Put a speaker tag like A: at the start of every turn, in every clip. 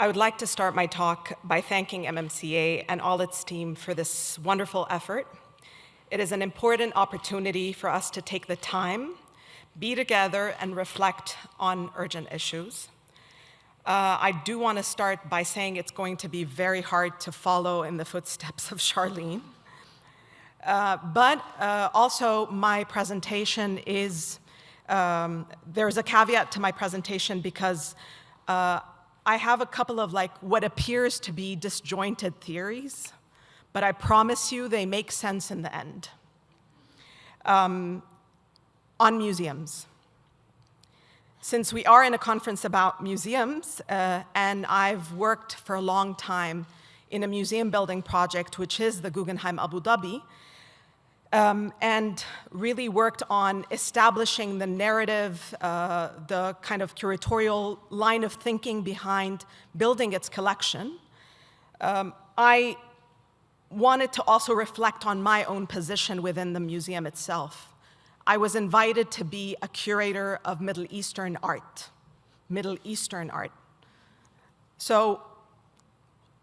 A: I would like to start my talk by thanking MMCA and all its team for this wonderful effort. It is an important opportunity for us to take the time, be together, and reflect on urgent issues. I do want to start by saying it's going to be very hard to follow in the footsteps of Charlene. But also my presentation is, there's a caveat to my presentation because I have a couple of what appears to be disjointed theories, but I promise you they make sense in the end. On museums. Since we are in a conference about museums, and I've worked for a long time in a museum building project, which is the Guggenheim Abu Dhabi, and really worked on establishing the narrative, the kind of curatorial line of thinking behind building its collection. I wanted to also reflect on my own position within the museum itself. I was invited to be a curator of Middle Eastern art. So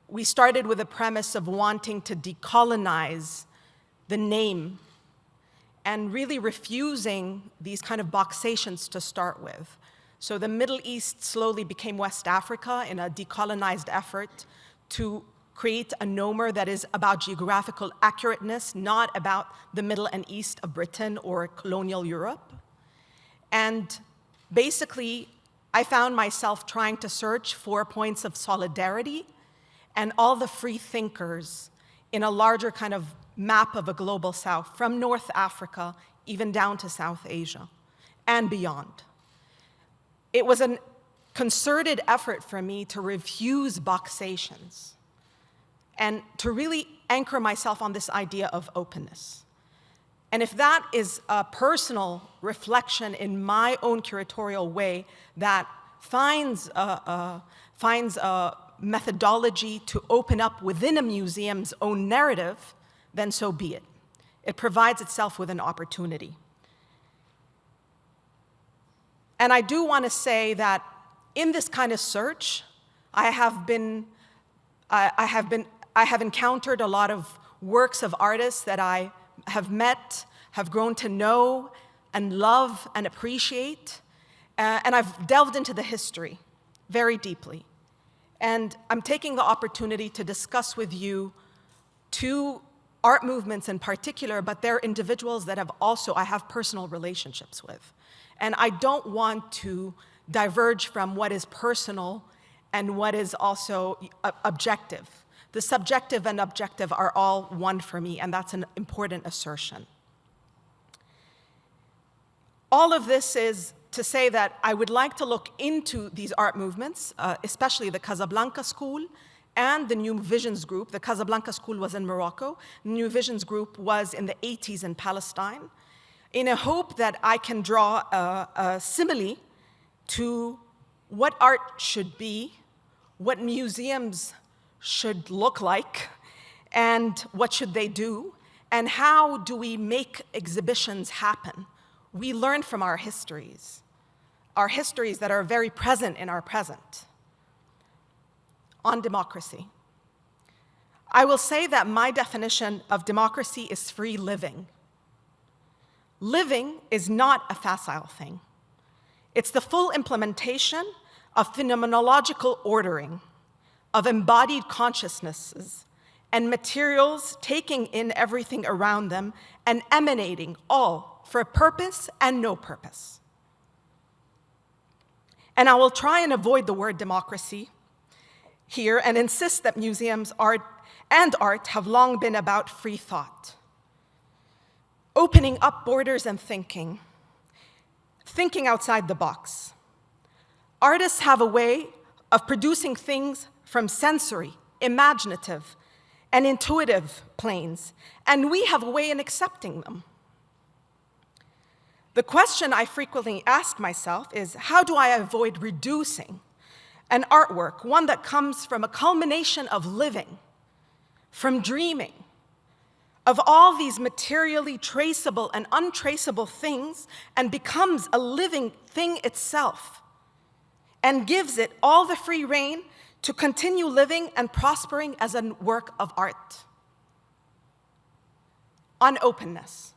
A: we started with a premise of wanting to decolonize the name and really refusing these kind of boxations to start with. So the Middle East slowly became West Africa in a decolonized effort to create a nomer that is about geographical accurateness, not about the middle and east of Britain or colonial Europe. And basically, I found myself trying to search for points of solidarity and all the free thinkers in a larger kind of map of a global south, from North Africa even down to South Asia and beyond. It was a concerted effort for me to refuse boxations and to really anchor myself on this idea of openness. And if that is a personal reflection in my own curatorial way that finds a methodology to open up within a museum's own narrative, then so be it. It provides itself with an opportunity. And I do want to say that in this kind of search, I have encountered a lot of works of artists that I have met, have grown to know and love and appreciate, and I've delved into the history very deeply. And I'm taking the opportunity to discuss with you two art movements in particular, but they're individuals that I have personal relationships with. And I don't want to diverge from what is personal and what is also objective. The subjective and objective are all one for me, and that's an important assertion. All of this is to say that I would like to look into these art movements, especially the Casablanca School and the New Visions Group. The Casablanca School was in Morocco. The New Visions Group was in the 80s in Palestine, in a hope that I can draw a simile to what art should be, what museums should look like, and what should they do, and how do we make exhibitions happen. We learn from our histories that are very present in our present. On democracy. I will say that my definition of democracy is free living. Living is not a facile thing. It's the full implementation of phenomenological ordering, of embodied consciousnesses, and materials taking in everything around them and emanating all for a purpose and no purpose. And I will try and avoid the word democracy here and insist that museums, art have long been about free thought, opening up borders and thinking outside the box. Artists have a way of producing things from sensory, imaginative, and intuitive planes, and we have a way in accepting them. The question I frequently ask myself is, how do I avoid reducing an artwork, one that comes from a culmination of living, from dreaming, of all these materially traceable and untraceable things, and becomes a living thing itself, and gives it all the free rein to continue living and prospering as a work of art. On openness.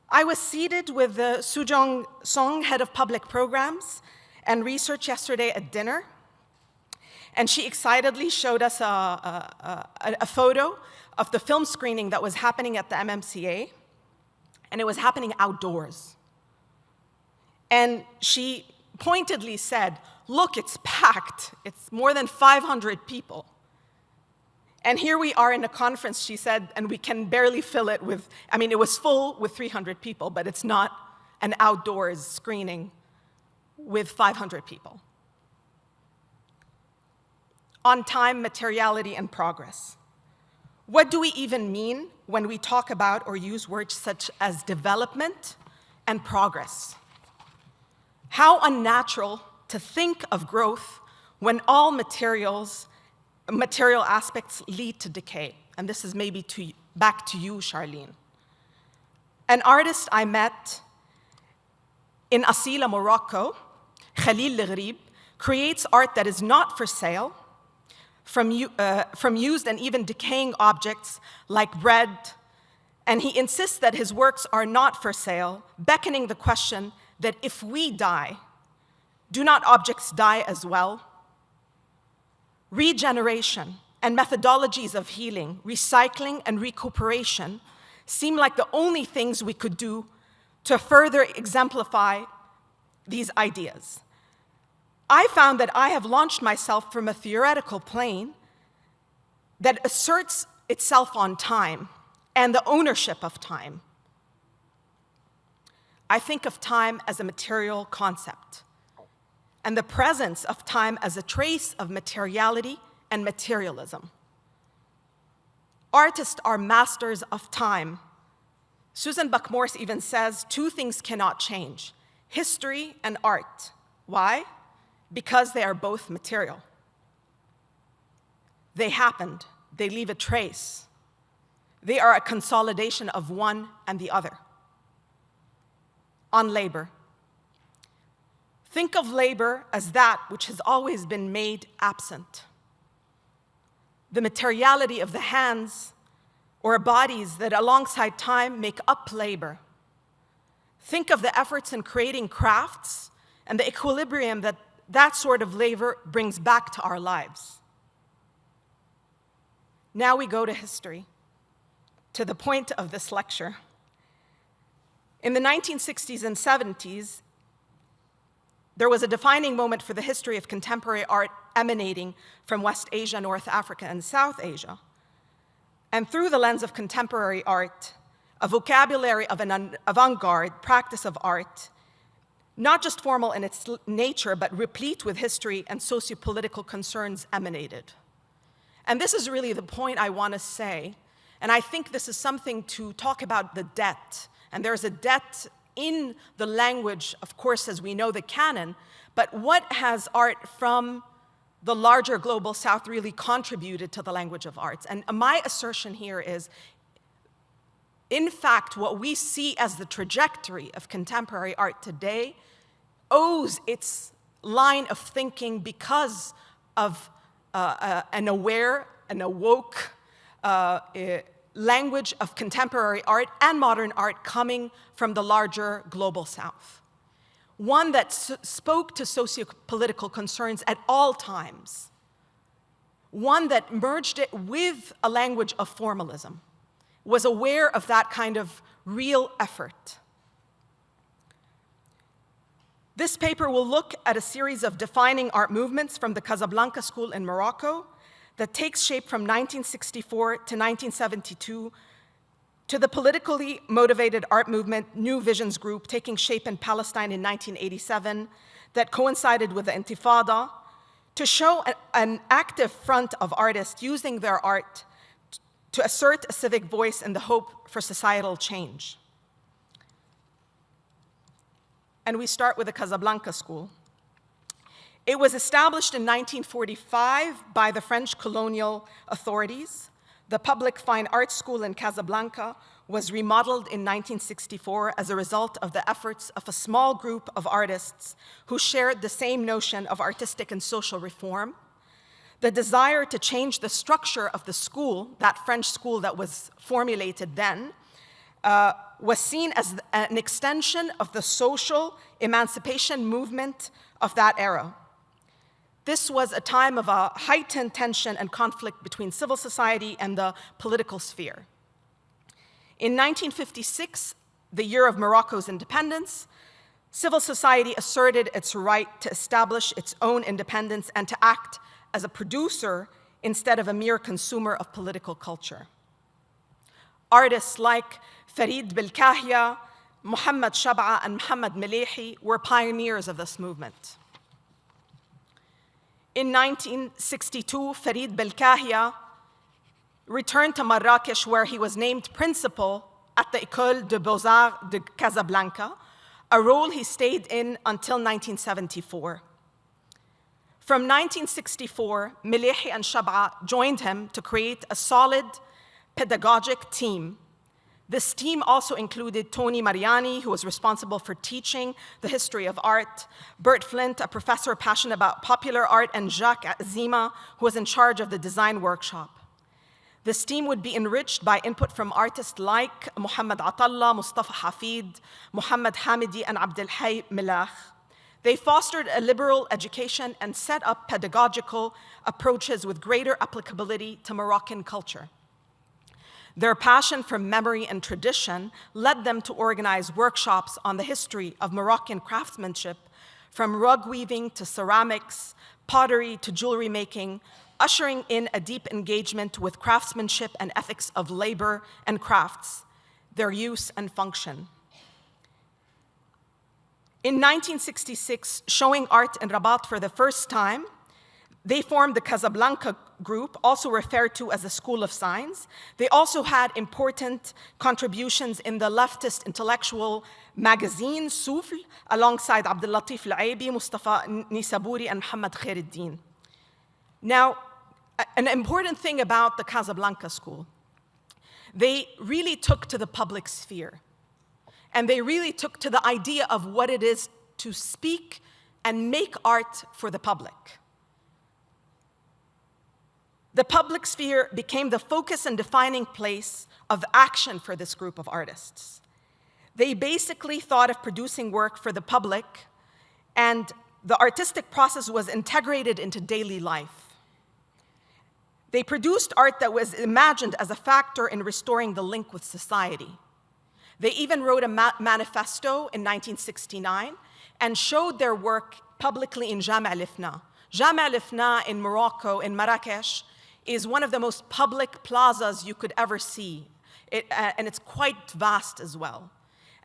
A: I was seated with the Sujong Song, head of public programs and research yesterday at dinner, and she excitedly showed us a photo of the film screening that was happening at the MMCA, and it was happening outdoors. And she pointedly said, "Look, it's packed. It's more than 500 people." And here we are in a conference, she said, and we can barely fill it with, I mean, it was full with 300 people, but it's not an outdoors screening with 500 people. On time, materiality, and progress. What do we even mean when we talk about or use words such as development and progress? How unnatural to think of growth when all material aspects lead to decay. And this is maybe back to you, Charlene. An artist I met in Asila, Morocco, Khalil Leghrib, creates art that is not for sale, from used and even decaying objects like bread, and he insists that his works are not for sale, beckoning the question that if we die, do not objects die as well? Regeneration and methodologies of healing, recycling and recuperation seem like the only things we could do to further exemplify these ideas. I found that I have launched myself from a theoretical plane that asserts itself on time and the ownership of time. I think of time as a material concept, and the presence of time as a trace of materiality and materialism. Artists are masters of time. Susan Buck-Morss even says two things cannot change: history and art. Why? Because they are both material. They happened, they leave a trace. They are a consolidation of one and the other. On labor. Think of labor as that which has always been made absent. The materiality of the hands or bodies that alongside time make up labor. Think of the efforts in creating crafts and the equilibrium that that sort of labor brings back to our lives. Now we go to history, to the point of this lecture. In the 1960s and 70s, there was a defining moment for the history of contemporary art emanating from West Asia, North Africa, and South Asia. And through the lens of contemporary art, a vocabulary of an avant-garde practice of art, not just formal in its nature, but replete with history and socio-political concerns emanated. And this is really the point I want to say, and I think this is something to talk about the debt. And there's a debt in the language, of course, as we know, the canon, but what has art from the larger global South really contributed to the language of arts? And my assertion here is, in fact, what we see as the trajectory of contemporary art today owes its line of thinking because of an aware, an awoke language of contemporary art and modern art coming from the larger global South. One that spoke to socio-political concerns at all times. One that merged it with a language of formalism, was aware of that kind of real effort. This paper will look at a series of defining art movements from the Casablanca School in Morocco that takes shape from 1964 to 1972 to the politically motivated art movement New Visions Group taking shape in Palestine in 1987 that coincided with the Intifada, to show an active front of artists using their art to assert a civic voice in the hope for societal change. And we start with the Casablanca School. It was established in 1945 by the French colonial authorities. The public fine arts school in Casablanca was remodeled in 1964 as a result of the efforts of a small group of artists who shared the same notion of artistic and social reform, The desire to change the structure of the school, that French school that was formulated then, was seen as an extension of the social emancipation movement of that era. This was a time of a heightened tension and conflict between civil society and the political sphere. In 1956, the year of Morocco's independence, civil society asserted its right to establish its own independence and to act as a producer instead of a mere consumer of political culture. Artists like Farid Belkahia, Mohammed Shab'a, and Mohammed Melehi were pioneers of this movement. In 1962, Farid Belkahia returned to Marrakesh, where he was named principal at the École des Beaux-Arts de Casablanca, a role he stayed in until 1974. From 1964, Melehi and Shab'a joined him to create a solid pedagogic team. This team also included Tony Mariani, who was responsible for teaching the history of art, Bert Flint, a professor passionate about popular art, and Jacques Zima, who was in charge of the design workshop. This team would be enriched by input from artists like Mohammed Atallah, Mustafa Hafid, Mohammed Hamidi, and Abdelhai Milach. They fostered a liberal education and set up pedagogical approaches with greater applicability to Moroccan culture. Their passion for memory and tradition led them to organize workshops on the history of Moroccan craftsmanship, from rug weaving to ceramics, pottery to jewelry making, ushering in a deep engagement with craftsmanship and ethics of labor and crafts, their use and function. In 1966, showing art in Rabat for the first time, they formed the Casablanca group, also referred to as the School of Signs. They also had important contributions in the leftist intellectual magazine, Souffle, alongside Abdel Latif Al-Aibi, Mustafa Nisaburi, and Muhammad Khairuddin. Now, an important thing about the Casablanca School, they really took to the public sphere. And they really took to the idea of what it is to speak and make art for the public. The public sphere became the focus and defining place of action for this group of artists. They basically thought of producing work for the public, and the artistic process was integrated into daily life. They produced art that was imagined as a factor in restoring the link with society. They even wrote a manifesto in 1969 and showed their work publicly in Jami' al-Ifna. Jami' al-Ifna in Morocco, in Marrakesh, is one of the most public plazas you could ever see, and it's quite vast as well.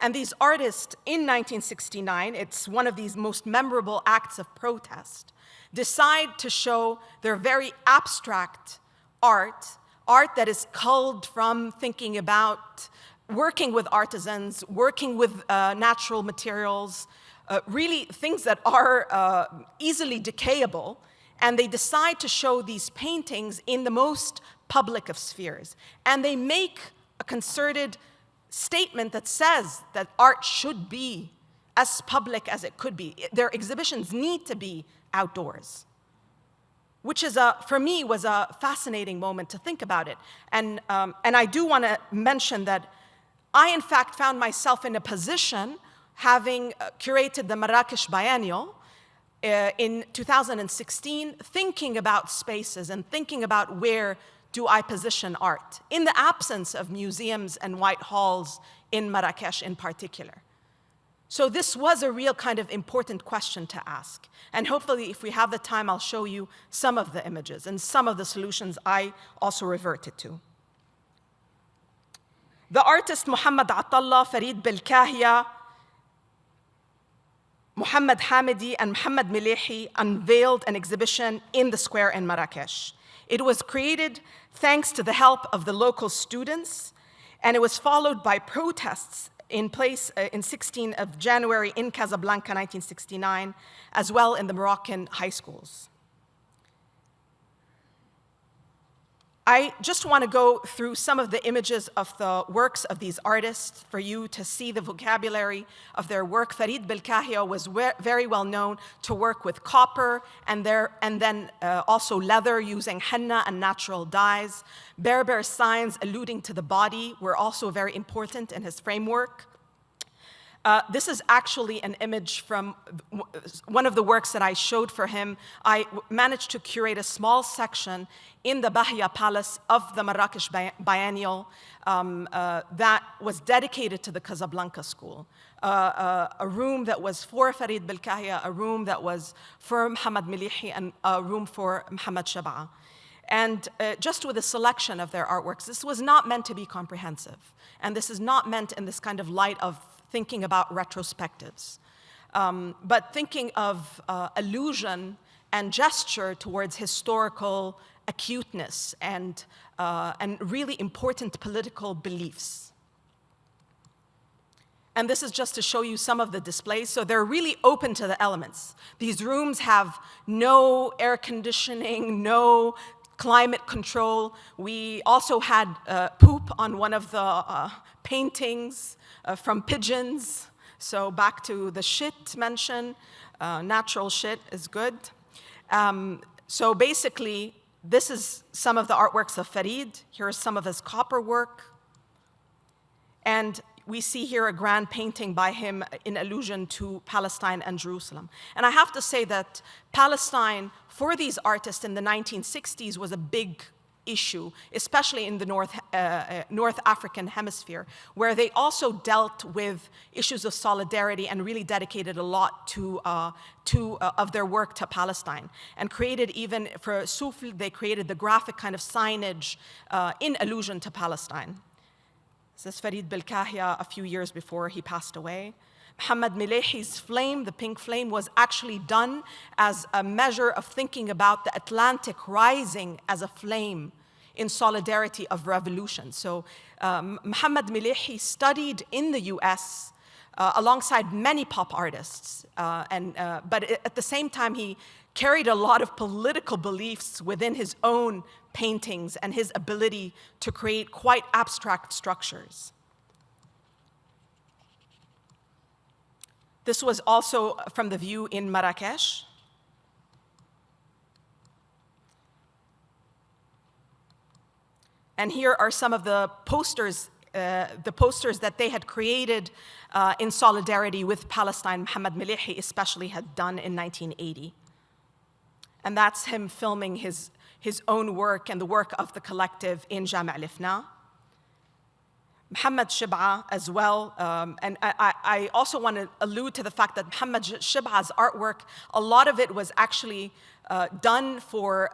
A: And these artists in 1969, it's one of these most memorable acts of protest, decide to show their very abstract art that is culled from thinking about working with artisans, working with natural materials, really things that are easily decayable. And they decide to show these paintings in the most public of spheres. And they make a concerted statement that says that art should be as public as it could be. Their exhibitions need to be outdoors, which is, for me, was a fascinating moment to think about it. And I do want to mention that I, in fact, found myself in a position, having curated the Marrakesh Biennial, in 2016, thinking about spaces and thinking about where do I position art, in the absence of museums and white halls in Marrakesh in particular. So this was a real kind of important question to ask. And hopefully, if we have the time, I'll show you some of the images and some of the solutions I also reverted to. The artists Mohammed Atallah, Farid Belkahia, Mohammed Hamidi, and Mohammed Melehi unveiled an exhibition in the square in Marrakesh. It was created thanks to the help of the local students, and it was followed by protests in place in 16th of January in Casablanca, 1969, as well in the Moroccan high schools. I just want to go through some of the images of the works of these artists for you to see the vocabulary of their work. Farid Belkahia was very well known to work with copper and then also leather using henna and natural dyes. Berber signs alluding to the body were also very important in his framework. This is actually an image from one of the works that I showed for him. I managed to curate a small section in the Bahia Palace of the Marrakesh Biennial that was dedicated to the Casablanca School. A room that was for Farid Belkahia, a room that was for Mohamed Milihi, and a room for Mohamed Shab'a. And just with a selection of their artworks, this was not meant to be comprehensive. And this is not meant in this kind of light of thinking about retrospectives, but thinking of allusion and gesture towards historical acuteness and really important political beliefs. And this is just to show you some of the displays. So they're really open to the elements. These rooms have no air conditioning, no climate control. We also had poop on one of the paintings from pigeons. So back to the shit mention, natural shit is good. So basically, this is some of the artworks of Farid. Here's some of his copper work. And we see here a grand painting by him in allusion to Palestine and Jerusalem. And I have to say that Palestine, for these artists in the 1960s, was a big issue, especially in the North African hemisphere, where they also dealt with issues of solidarity and really dedicated a lot of their work to Palestine. And created, even for Sufl, they created the graphic kind of signage in allusion to Palestine. This is Farid Belkahia a few years before he passed away. Mohamed Milihi's flame, the pink flame, was actually done as a measure of thinking about the Atlantic rising as a flame in solidarity of revolution. So Mohamed Milihi studied in the US alongside many pop artists, but at the same time he carried a lot of political beliefs within his own paintings and his ability to create quite abstract structures. This was also from the view in Marrakesh. And here are some of the posters that they had created in solidarity with Palestine. Mohamed Milihi especially had done in 1980. And that's him filming his own work and the work of the collective in Jami' al-Ifna. Mohamed Shab'a as well, and I also want to allude to the fact that Mohamed Shab'a's artwork, a lot of it was actually done for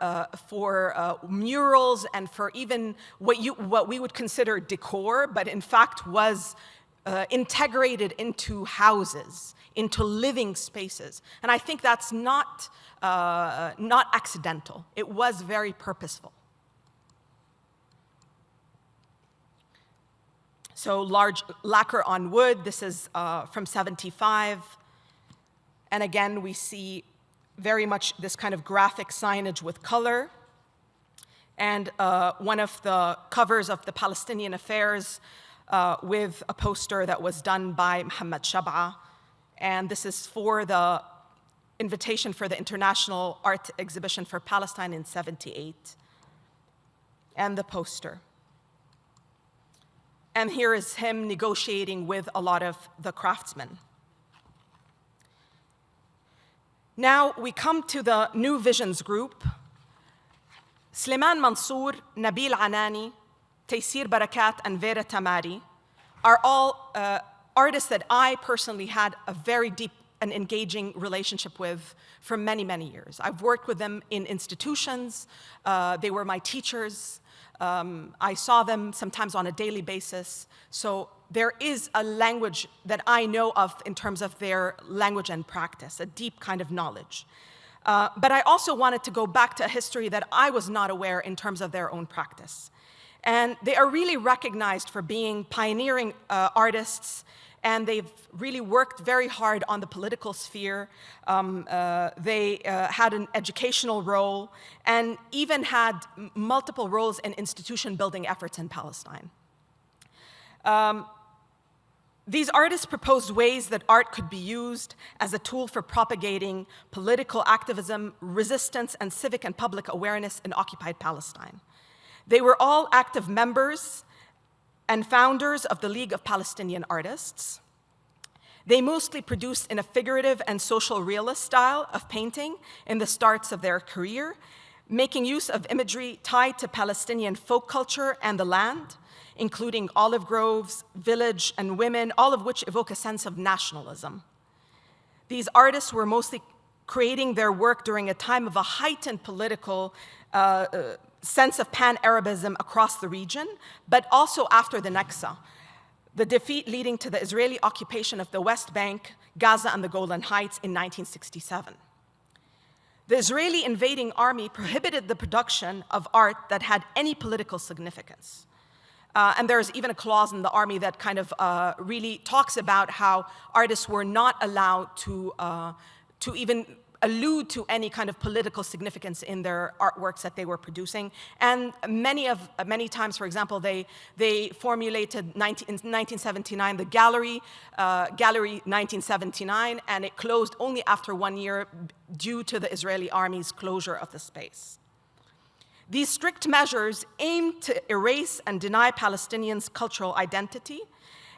A: murals and for even what we would consider decor, but in fact was integrated into houses, into living spaces. And I think that's not accidental. It was very purposeful. So large lacquer on wood, this is from 75. And again, we see very much this kind of graphic signage with color. And one of the covers of the Palestinian Affairs with a poster that was done by Mohamed Shab'a. And this is for the invitation for the International Art Exhibition for Palestine in 78. And the poster. And here is him negotiating with a lot of the craftsmen. Now we come to the New Visions group. Slimane Mansour, Nabil Anani, Taysir Barakat, and Vera Tamari are all artists that I personally had a very deep and engaging relationship with for many, many years. I've worked with them in institutions. They were my teachers. I saw them sometimes on a daily basis. So there is a language that I know of in terms of their language and practice, a deep kind of knowledge. But I also wanted to go back to a history that I was not aware in terms of their own practice. And they are really recognized for being pioneering artists and they've really worked very hard on the political sphere. They had an educational role and even had multiple roles in institution-building efforts in Palestine. These artists proposed ways that art could be used as a tool for propagating political activism, resistance, and civic and public awareness in occupied Palestine. They were all active members and founders of the League of Palestinian Artists. They mostly produced in a figurative and social realist style of painting in the starts of their career, making use of imagery tied to Palestinian folk culture and the land, including olive groves, village, and women, all of which evoke a sense of nationalism. These artists were mostly creating their work during a time of a heightened political sense of pan-Arabism across the region, but also after the Nakba, the defeat leading to the Israeli occupation of the West Bank, Gaza, and the Golan Heights in 1967. The Israeli invading army prohibited the production of art that had any political significance. And there's even a clause in the army that kind of really talks about how artists were not allowed to even allude to any kind of political significance in their artworks that they were producing. And many times, for example, they formulated in 1979 the Gallery 1979, and it closed only after 1 year due to the Israeli army's closure of the space. These strict measures aimed to erase and deny Palestinians' cultural identity,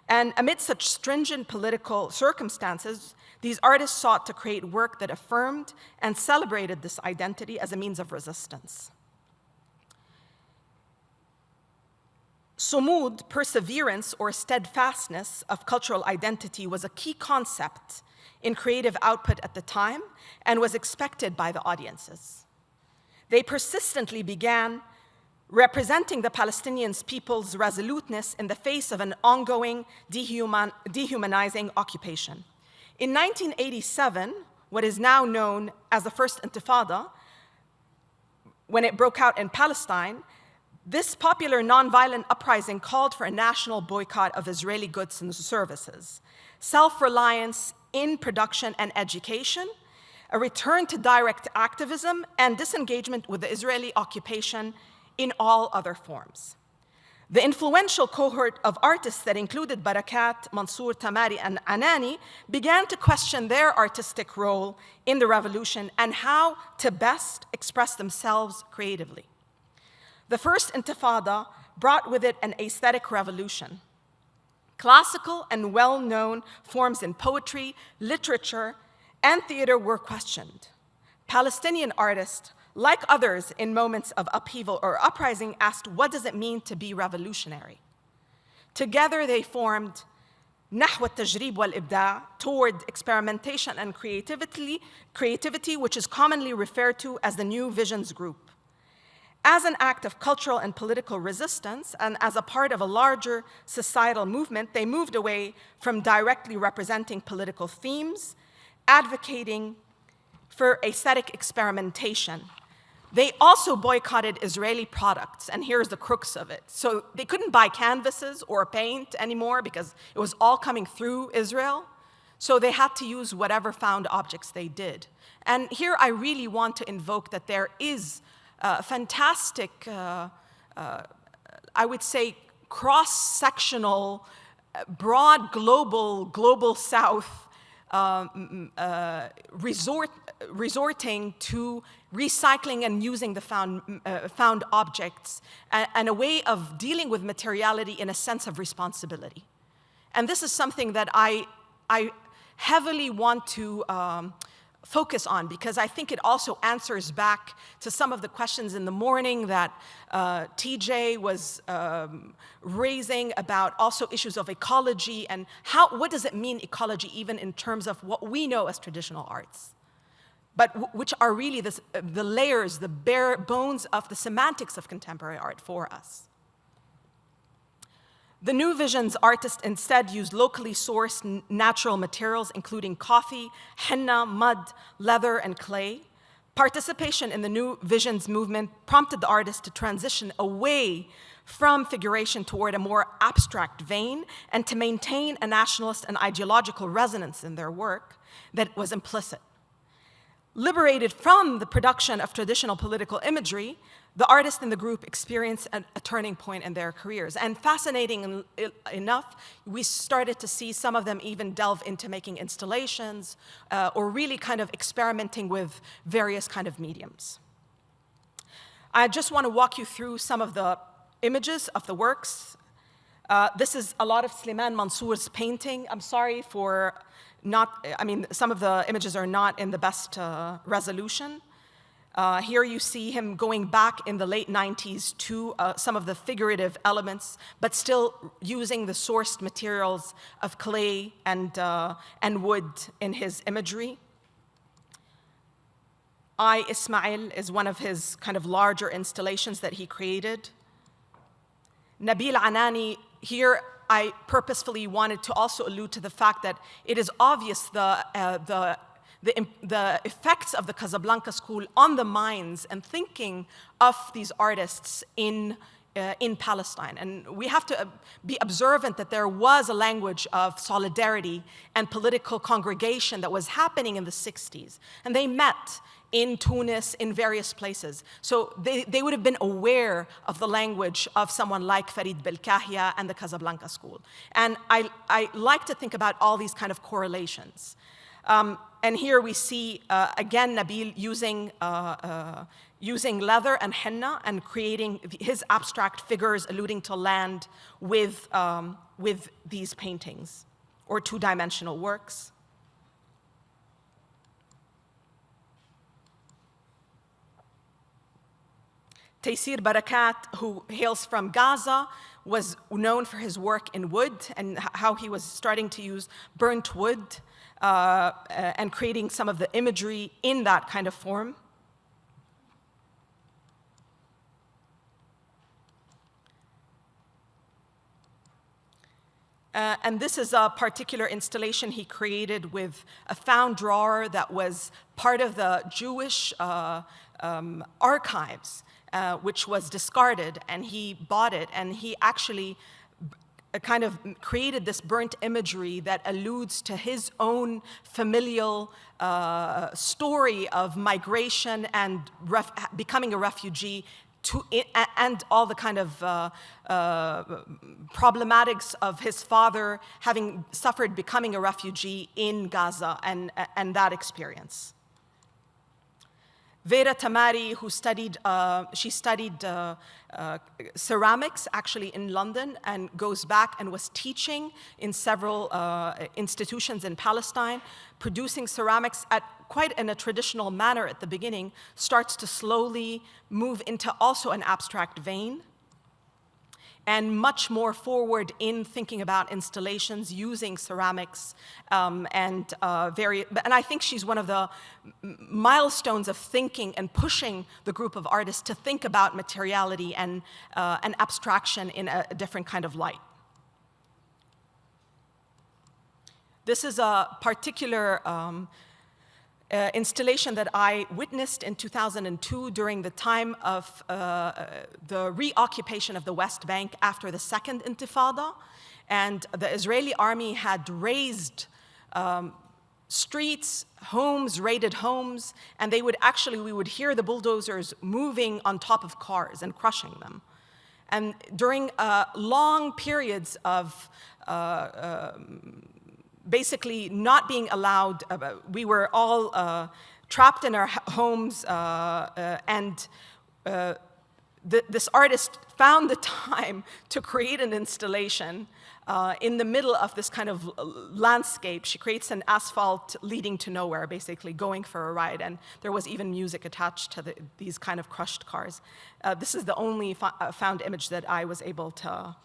A: and amid such stringent political circumstances, these artists sought to create work that affirmed and celebrated this identity as a means of resistance. Sumud, perseverance or steadfastness of cultural identity, was a key concept in creative output at the time and was expected by the audiences. They persistently began representing the Palestinian people's resoluteness in the face of an ongoing dehumanizing occupation. In 1987, what is now known as the First Intifada, when it broke out in Palestine, this popular nonviolent uprising called for a national boycott of Israeli goods and services, self-reliance in production and education, a return to direct activism, and disengagement with the Israeli occupation in all other forms. The influential cohort of artists that included Barakat, Mansour, Tamari, and Anani began to question their artistic role in the revolution and how to best express themselves creatively. The First Intifada brought with it an aesthetic revolution. Classical and well-known forms in poetry, literature, and theater were questioned. Palestinian artists, like others in moments of upheaval or uprising, asked, what does it mean to be revolutionary? Together they formed نحو التجريب والإبداع, toward experimentation and creativity, which is commonly referred to as the New Visions Group. As an act of cultural and political resistance, and as a part of a larger societal movement, they moved away from directly representing political themes, advocating for aesthetic experimentation. They also boycotted Israeli products, and here's the crux of it. So they couldn't buy canvases or paint anymore because it was all coming through Israel. So they had to use whatever found objects they did. And here I really want to invoke that there is a fantastic, I would say, cross-sectional, broad global South resorting to recycling and using the found objects and a way of dealing with materiality in a sense of responsibility. And this is something that I heavily want to focus on, because I think it also answers back to some of the questions in the morning that TJ was raising about also issues of ecology and what does it mean ecology even in terms of what we know as traditional arts, but which are really the layers, the bare bones of the semantics of contemporary art for us. The New Visions artists instead used locally sourced natural materials, including coffee, henna, mud, leather, and clay. Participation in the New Visions movement prompted the artists to transition away from figuration toward a more abstract vein, and to maintain a nationalist and ideological resonance in their work that was implicit. Liberated from the production of traditional political imagery, the artists in the group experienced a turning point in their careers. And fascinating enough, we started to see some of them even delve into making installations or really kind of experimenting with various kind of mediums. I just want to walk you through some of the images of the works. This is a lot of Slimane Mansour's painting. I'm sorry for some of the images are not in the best resolution. Here you see him going back in the late 90s to some of the figurative elements, but still using the sourced materials of clay and wood in his imagery. I, Ismail, is one of his kind of larger installations that he created. Nabil Anani, here I purposefully wanted to also allude to the fact that it is obvious the effects of the Casablanca school on the minds and thinking of these artists in Palestine. And we have to be observant that there was a language of solidarity and political congregation that was happening in the 60s. And they met in Tunis, in various places. So they would have been aware of the language of someone like Farid Belkahia and the Casablanca school. And I like to think about all these kind of correlations. And here we see, again, Nabil using leather and henna and creating his abstract figures alluding to land with these paintings or two-dimensional works. Taysir Barakat, who hails from Gaza, was known for his work in wood and how he was starting to use burnt wood and creating some of the imagery in that kind of form. And this is a particular installation he created with a found drawer that was part of the Jewish archives, which was discarded, and he bought it, and he actually kind of created this burnt imagery that alludes to his own familial story of migration and becoming a refugee and all the kind of problematics of his father having suffered becoming a refugee in Gaza and that experience. Vera Tamari, who studied ceramics actually in London and goes back and was teaching in several institutions in Palestine, producing ceramics in a traditional manner at the beginning, starts to slowly move into also an abstract vein, and much more forward in thinking about installations using ceramics and I think she's one of the milestones of thinking and pushing the group of artists to think about materiality and abstraction in a different kind of light. This is a particular installation that I witnessed in 2002 during the time of the reoccupation of the West Bank after the Second Intifada. And the Israeli army had razed streets, homes, raided homes, and we would hear the bulldozers moving on top of cars and crushing them. And during long periods of basically not being allowed, we were all trapped in our homes, and this artist found the time to create an installation in the middle of this kind of landscape. She creates an asphalt leading to nowhere, basically going for a ride, and there was even music attached to these kind of crushed cars. This is the only found image that I was able to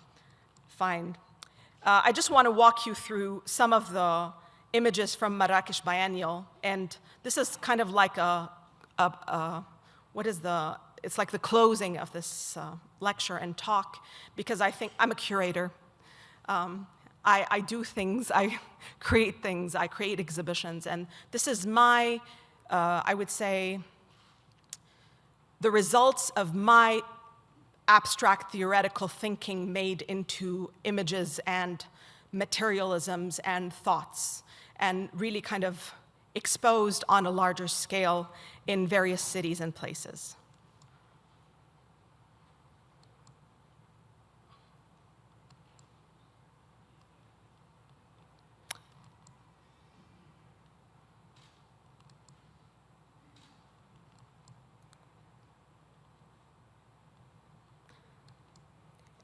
A: find. I just want to walk you through some of the images from Marrakesh Biennial, and this is kind of like it's like the closing of this lecture and talk, because I think I'm a curator. I do things, I create exhibitions, and this is my, I would say, the results of my abstract theoretical thinking made into images and materialisms and thoughts, and really kind of exposed on a larger scale in various cities and places.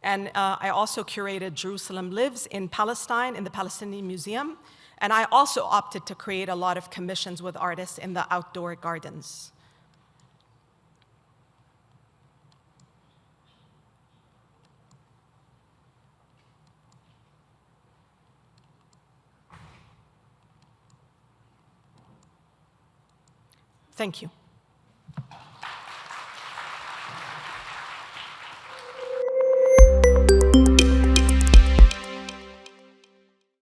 A: And I also curated Jerusalem Lives in Palestine in the Palestinian Museum. And I also opted to create a lot of commissions with artists in the outdoor gardens. Thank you.